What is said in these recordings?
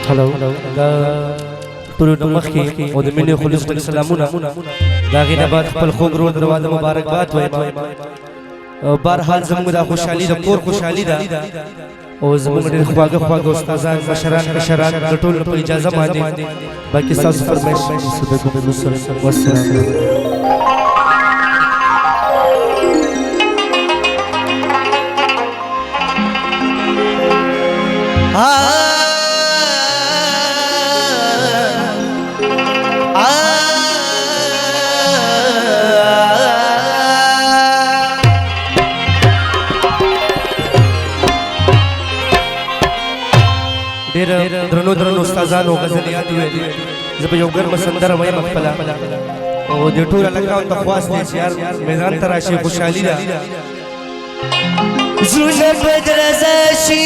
hello टुरु नमख की और मिने खुलिस तक सलामुना दागिना बाद खपल खूब रोड दरवाजा मुबारकबाद वय बहरहाल जमुन दा खुशहाली दा कोर खुशहाली दा और जमुन दे ख्वागा उस्तादान मशरान कशरान गटोल पे इजाजत मांगे बाकी सास फरमाइश सुबह को वस्सलाम द्रनो द्रनो उस्तादानो गजलियात हुए जब योगर मसंदर वय मखपला और देठूर लगा उन तखवास दे यार मैदान तराशी खुशहाली दा जुने बदरजाशी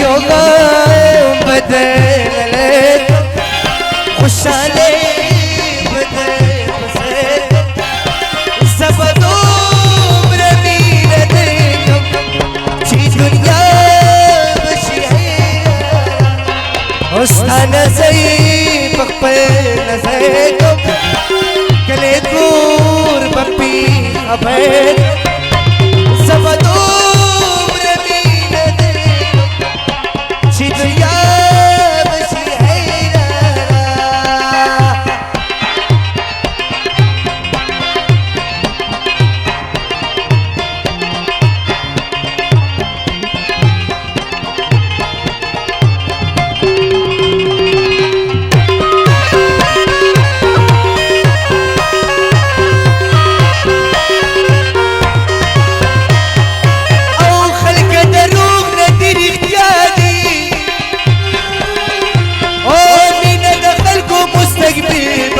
योगा बदल खुशहाली बदल सब दूर मीरत जी दुनिया बशी उस्तान सही पकपल नजर कले दूर बप्पी अभय सब दूर मीरत दुनिया बसी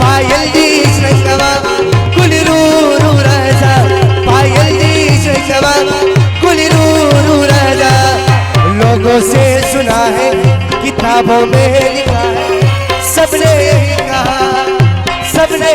पायल दी शैशवा कुल रू राजा पायल दी शैशवा कुल रू राजा लोगों से सुना है किताबों में लिखा है सबने कहा सबने